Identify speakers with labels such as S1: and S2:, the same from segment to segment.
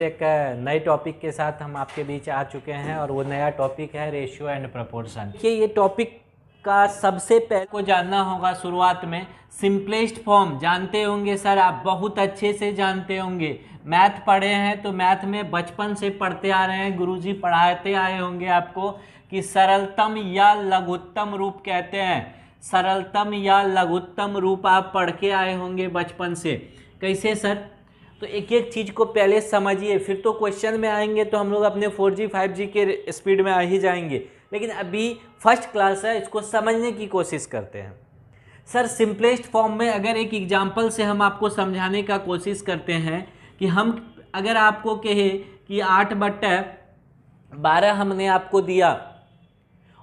S1: एक नए टॉपिक के साथ हम आपके बीच आ चुके हैं और वो नया टॉपिक है रेशियो एंड प्रोपोर्शन। देखिए ये टॉपिक का सबसे पहले को जानना होगा शुरुआत में सिंपलेस्ट फॉर्म जानते होंगे सर, आप बहुत अच्छे से जानते होंगे। मैथ पढ़े हैं तो मैथ में बचपन से पढ़ते आ रहे हैं, गुरुजी पढ़ाते आए होंगे आपको कि सरलतम या लघुत्तम रूप कहते हैं। सरलतम या लघुत्तम रूप आप पढ़ के आए होंगे बचपन से। कैसे सर? तो एक एक चीज़ को पहले समझिए, फिर तो क्वेश्चन में आएंगे तो हम लोग अपने 4G 5G के स्पीड में आ ही जाएंगे, लेकिन अभी फर्स्ट क्लास है, इसको समझने की कोशिश करते हैं। सर सिंपलेस्ट फॉर्म में अगर एक एग्जांपल से हम आपको समझाने का कोशिश करते हैं कि हम अगर आपको कहे कि 8/12 हमने आपको दिया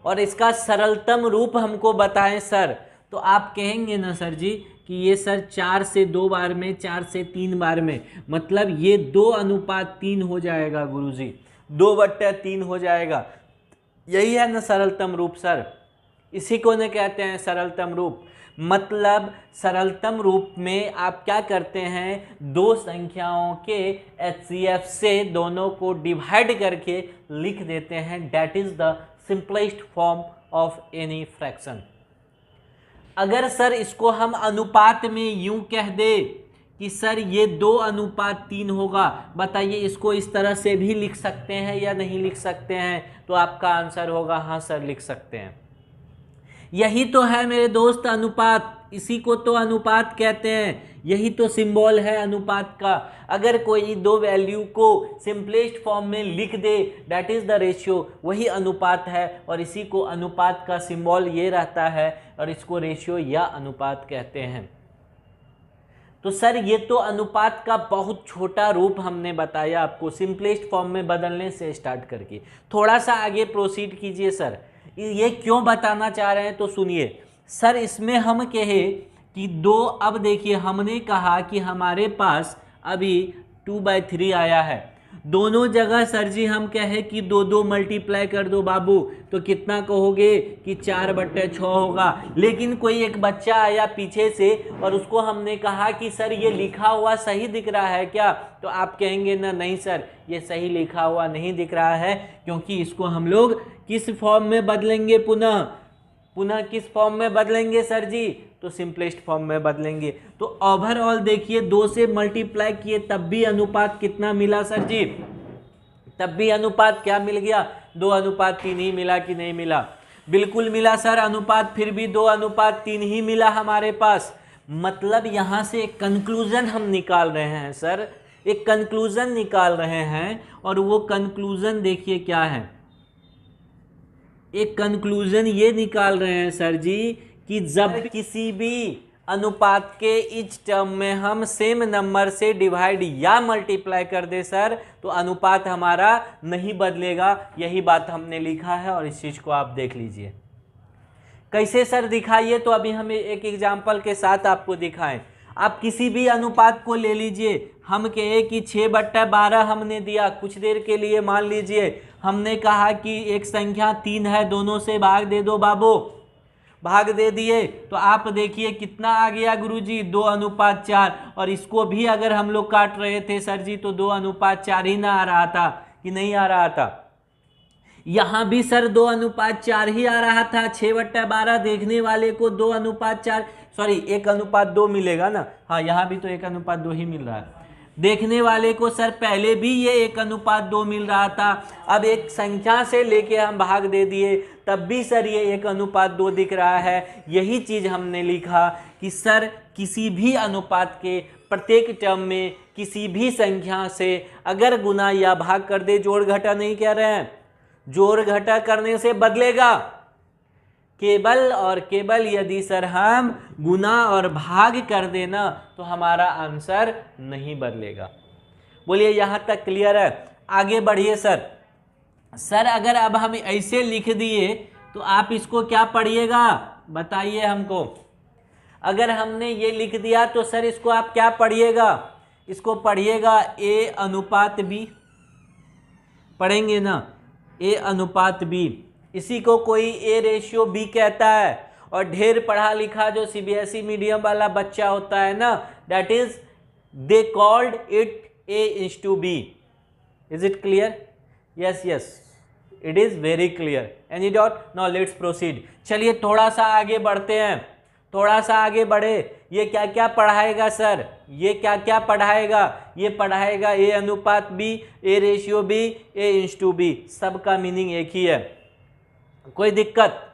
S1: और इसका सरलतम रूप हमको बताएं सर, तो आप कहेंगे ना सर जी कि ये सर 4 से 2 बार में, 4 से 3 बार में, मतलब ये 2:3 हो जाएगा गुरुजी, 2/3 हो जाएगा। यही है ना सरलतम रूप सर, इसी को न कहते हैं सरलतम रूप। मतलब सरलतम रूप में आप क्या करते हैं, दो संख्याओं के HCF से दोनों को डिवाइड करके लिख देते हैं। That is the simplest form of any fraction. अगर सर इसको हम अनुपात में यूं कह दे कि सर ये 2:3 होगा, बताइए इसको इस तरह से भी लिख सकते हैं या नहीं लिख सकते हैं? तो आपका आंसर होगा हाँ सर लिख सकते हैं। यही तो है मेरे दोस्त अनुपात, इसी को तो अनुपात कहते हैं, यही तो सिंबल है अनुपात का। अगर कोई दो वैल्यू को सिंपलेस्ट फॉर्म में लिख दे, दैट इज द रेशियो, वही अनुपात है, और इसी को अनुपात का सिंबल ये रहता है और इसको रेशियो या अनुपात कहते हैं। तो सर ये तो अनुपात का बहुत छोटा रूप हमने बताया आपको, सिंपलेस्ट फॉर्म में बदलने से स्टार्ट करके। थोड़ा सा आगे प्रोसीड कीजिए सर, ये क्यों बताना चाह रहे हैं तो सुनिए। सर इसमें हम कहे कि अब देखिए हमने कहा कि हमारे पास अभी 2/3 आया है, दोनों जगह सर जी हम कहे कि 2 मल्टीप्लाई कर दो बाबू, तो कितना कहोगे कि 4/6 होगा। लेकिन कोई एक बच्चा आया पीछे से और उसको हमने कहा कि सर ये लिखा हुआ सही दिख रहा है क्या? तो आप कहेंगे ना नहीं सर ये सही लिखा हुआ नहीं दिख रहा है, क्योंकि इसको हम लोग किस फॉर्म में बदलेंगे, पुनः किस फॉर्म में बदलेंगे सर जी? तो सिंपलेस्ट फॉर्म में बदलेंगे। तो ओवरऑल देखिए 2 से मल्टीप्लाई किए तब भी अनुपात कितना मिला सर जी? तब भी अनुपात क्या मिल गया? 2:3 ही मिला कि नहीं मिला? बिल्कुल मिला सर, अनुपात फिर भी 2:3 ही मिला हमारे पास। मतलब यहां से एक कंक्लूजन हम निकाल रहे हैं सर, एक कंक्लूजन निकाल रहे हैं, और वो कंक्लूजन देखिए क्या है। एक कंक्लूजन ये निकाल रहे हैं सर जी कि जब किसी भी अनुपात के इच टर्म में हम सेम नंबर से डिवाइड या मल्टीप्लाई कर दे सर, तो अनुपात हमारा नहीं बदलेगा। यही बात हमने लिखा है और इस चीज़ को आप देख लीजिए। कैसे सर दिखाइए? तो अभी हम एक एग्जाम्पल के साथ आपको दिखाएं। आप किसी भी अनुपात को ले लीजिए, हम कहे कि 6/12 हमने दिया, कुछ देर के लिए मान लीजिए हमने कहा कि एक संख्या 3 है, दोनों से भाग दे दो बाबू, भाग दे दिए, तो आप देखिए कितना आ गया गुरुजी? 2:4। और इसको भी अगर हम लोग काट रहे थे सर जी तो 2:4 ही ना आ रहा था कि नहीं आ रहा था? यहां भी सर 2:4 ही आ रहा था। 6/12 देखने वाले को 2:4 सॉरी 1:2 मिलेगा ना, हाँ यहाँ भी तो 1:2 ही मिल रहा है। देखने वाले को सर पहले भी ये 1:2 मिल रहा था, अब एक संख्या से लेके हम भाग दे दिए तब भी सर ये 1:2 दिख रहा है। यही चीज हमने लिखा कि सर किसी भी अनुपात के प्रत्येक टर्म में किसी भी संख्या से अगर गुना या भाग कर दे, जोड़ घटा नहीं कह रहे हैं, जोड़ घटा करने से बदलेगा, केवल और केवल यदि सर हम गुना और भाग कर देना तो हमारा आंसर नहीं बदलेगा। बोलिए यहाँ तक क्लियर है? आगे बढ़िए सर। सर अगर अब हम ऐसे लिख दिए तो आप इसको क्या पढ़िएगा बताइए हमको? अगर हमने ये लिख दिया तो सर इसको आप क्या पढ़िएगा? इसको पढ़िएगा A/B, पढ़ेंगे ना? A/B, इसी को कोई A/B कहता है। और ढेर पढ़ा लिखा जो CBSE मीडियम वाला बच्चा होता है ना, that is they called it A/B। Is it clear? Yes yes, it is very clear. Any doubt? Now let's proceed. चलिए थोड़ा सा आगे बढ़ते हैं, थोड़ा सा आगे बढ़े। ये क्या क्या पढ़ाएगा सर? ये क्या क्या पढ़ाएगा? ये पढ़ाएगा ए अनुपात बी, ए रेशियो बी, ए इंस टू बी। सबका मीनिंग एक ही है, कोई दिक्कत?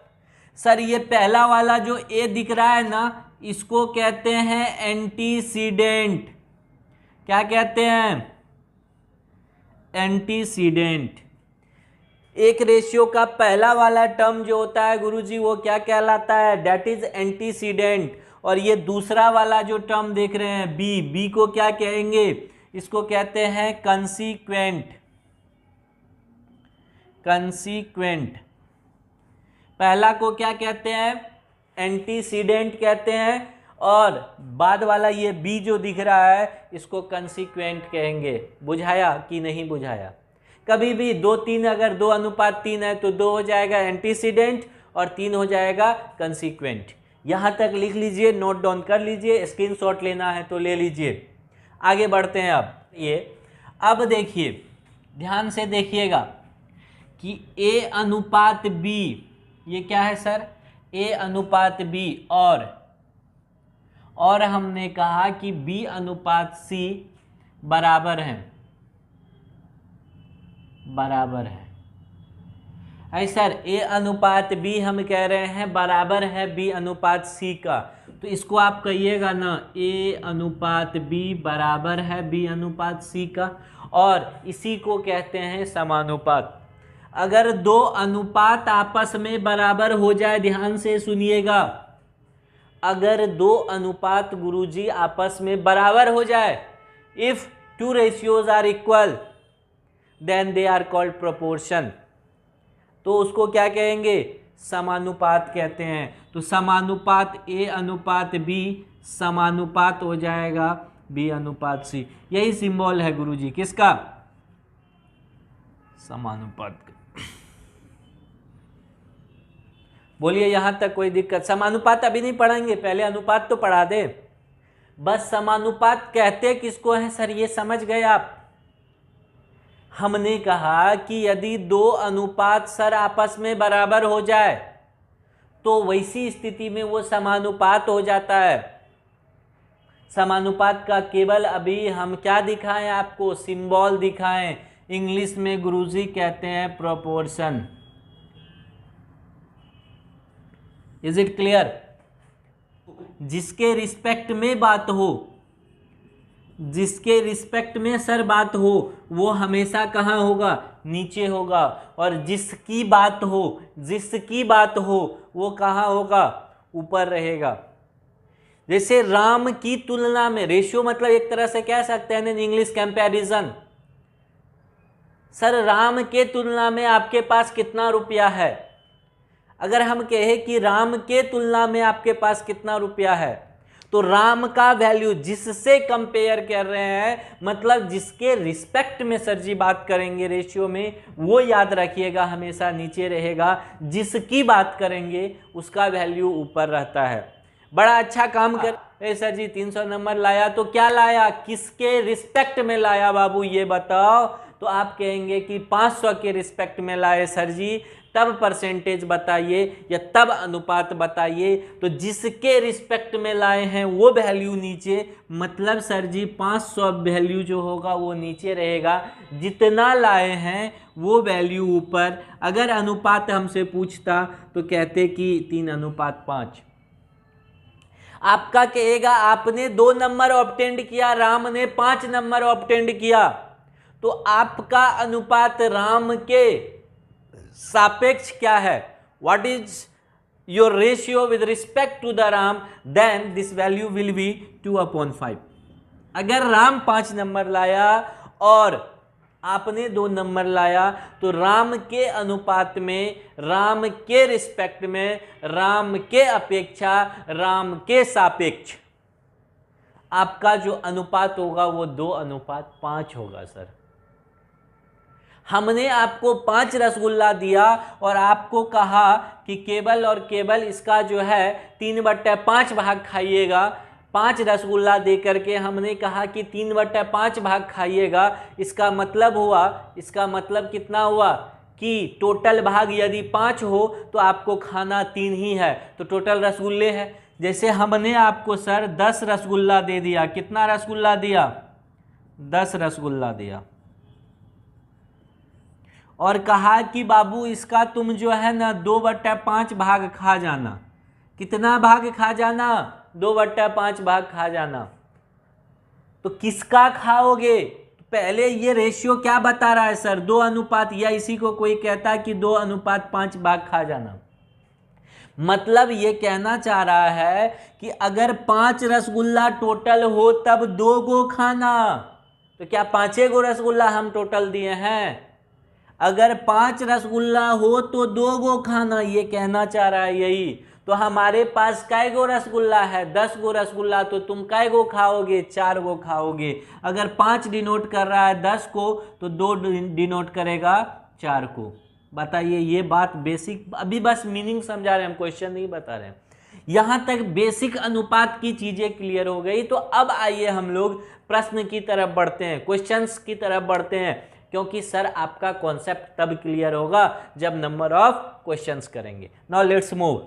S1: सर ये पहला वाला जो ए दिख रहा है ना, इसको कहते हैं एंटीसीडेंट। क्या कहते हैं? एंटीसीडेंट। एक रेशियो का पहला वाला टर्म जो होता है गुरुजी वो क्या कहलाता है? That is antecedent. और ये दूसरा वाला जो टर्म देख रहे हैं बी, बी को क्या कहेंगे? इसको कहते हैं कंसीक्वेंट। कंसीक्वेंट। पहला को क्या कहते हैं? एंटीसीडेंट कहते हैं, और बाद वाला ये बी जो दिख रहा है इसको कंसीक्वेंट कहेंगे। बुझाया कि नहीं बुझाया? कभी भी 2-3, अगर 2:3 है तो 2 हो जाएगा एंटीसीडेंट और 3 हो जाएगा कंसीक्वेंट। यहाँ तक लिख लीजिए, नोट डाउन कर लीजिए, स्क्रीनशॉट लेना है तो ले लीजिए। आगे बढ़ते हैं। अब देखिए, ध्यान से देखिएगा कि ए अनुपात बी, ये क्या है सर? ए अनुपात बी, और हमने कहा कि बी अनुपात सी बराबर है, बराबर है। है सर, ए अनुपात बी हम कह रहे हैं बराबर है बी अनुपात सी का, तो इसको आप कहिएगा ना, ए अनुपात बी बराबर है बी अनुपात सी का, और इसी को कहते हैं समानुपात। अगर दो अनुपात आपस में बराबर हो जाए, ध्यान से सुनिएगा, अगर दो अनुपात गुरुजी आपस में बराबर हो जाए, if two ratios are equal then they are called proportion, तो उसको क्या कहेंगे? समानुपात कहते हैं। तो समानुपात ए अनुपात बी समानुपात हो जाएगा बी अनुपात सी। यही सिंबल है गुरुजी किसका? समानुपात का। बोलिए यहां तक कोई दिक्कत? समानुपात अभी नहीं पढ़ेंगे, पहले अनुपात तो पढ़ा दे। बस समानुपात कहते किसको हैं सर, ये समझ गए आप? हमने कहा कि यदि दो अनुपात सर आपस में बराबर हो जाए तो वैसी स्थिति में वो समानुपात हो जाता है। समानुपात का केवल अभी हम क्या दिखाएं आपको? सिंबल दिखाएं। इंग्लिश में गुरुजी कहते हैं प्रोपोर्शन। Is it clear? जिसके रिस्पेक्ट में बात हो, जिसके रिस्पेक्ट में सर बात हो, वो हमेशा कहाँ होगा? नीचे होगा। और जिसकी बात हो, जिसकी बात हो, वो कहाँ होगा? ऊपर रहेगा। जैसे राम की तुलना में, रेशियो मतलब एक तरह से कह सकते हैं in English comparison. Sir Ram के तुलना में आपके पास कितना रुपया है? अगर हम कहें कि राम के तुलना में आपके पास कितना रुपया है, तो राम का वैल्यू जिससे कंपेयर कर रहे हैं, मतलब जिसके रिस्पेक्ट में सर जी बात करेंगे रेशियो में, वो याद रखिएगा हमेशा नीचे रहेगा। जिसकी बात करेंगे उसका वैल्यू ऊपर रहता है। बड़ा अच्छा काम कर सर जी, 300 नंबर लाया तो क्या लाया? किसके रिस्पेक्ट में लाया बाबू ये बताओ? तो आप कहेंगे कि 500 के रिस्पेक्ट में लाए सर जी, तब परसेंटेज बताइए या तब अनुपात बताइए। तो जिसके रिस्पेक्ट में लाए हैं वो वैल्यू नीचे, मतलब सर जी 500 वैल्यू जो होगा वो नीचे रहेगा, जितना लाए हैं वो वैल्यू ऊपर। अगर अनुपात हमसे पूछता तो कहते कि 3:5। आपका कहेगा आपने 2 नंबर ऑब्टेंड किया, राम ने 5 नंबर ऑब्टेंड किया, तो आपका अनुपात राम के सापेक्ष क्या है? What is your ratio with respect to the Ram? Then this value will be 2/5। अगर राम 5 नंबर लाया और आपने 2 नंबर लाया, तो राम के अनुपात में, राम के रिस्पेक्ट में, राम के अपेक्षा, राम के सापेक्ष आपका जो अनुपात होगा वो 2:5 होगा सर। हमने आपको 5 रसगुल्ला दिया और आपको कहा कि केवल और केवल इसका जो है 3/5 भाग खाइएगा, 5 रसगुल्ला दे करके हमने कहा कि 3/5 भाग खाइएगा, इसका मतलब कितना हुआ कि टोटल भाग यदि 5 हो तो आपको खाना 3 ही है, तो टोटल रसगुल्ले है। जैसे हमने आपको सर 10 रसगुल्ला दे दिया, कितना रसगुल्ला दिया? 10 रसगुल्ला दिया, और कहा कि बाबू इसका तुम जो है ना 2/5 भाग खा जाना। कितना भाग खा जाना? 2/5 भाग खा जाना। तो किसका खाओगे? पहले ये रेशियो क्या बता रहा है सर? 2:1, या इसी को कोई कहता है कि 2:5 भाग खा जाना। मतलब ये कहना चाह रहा है कि अगर 5 रसगुल्ला टोटल हो तब 2 गो खाना। तो क्या 5 गो रसगुल्ला हम टोटल दिए हैं? अगर 5 रसगुल्ला हो तो 2 गो खाना, ये कहना चाह रहा है यही। तो हमारे पास कै गो रसगुल्ला है? 10 गो रसगुल्ला। तो तुम कै गो खाओगे? 4 गो खाओगे। अगर 5 डिनोट कर रहा है 10 को तो 2 डिनोट करेगा 4 को। बताइए, ये बात बेसिक, अभी बस मीनिंग समझा रहे हैं हम, क्वेश्चन नहीं बता रहे हैं। यहां तक बेसिक अनुपात की चीजें क्लियर हो गई। तो अब आइए हम लोग प्रश्न की तरफ बढ़ते हैं, क्वेश्चंस की तरफ बढ़ते हैं, क्योंकि सर आपका कॉन्सेप्ट तब क्लियर होगा जब नंबर ऑफ क्वेश्चंस करेंगे। Now let's move.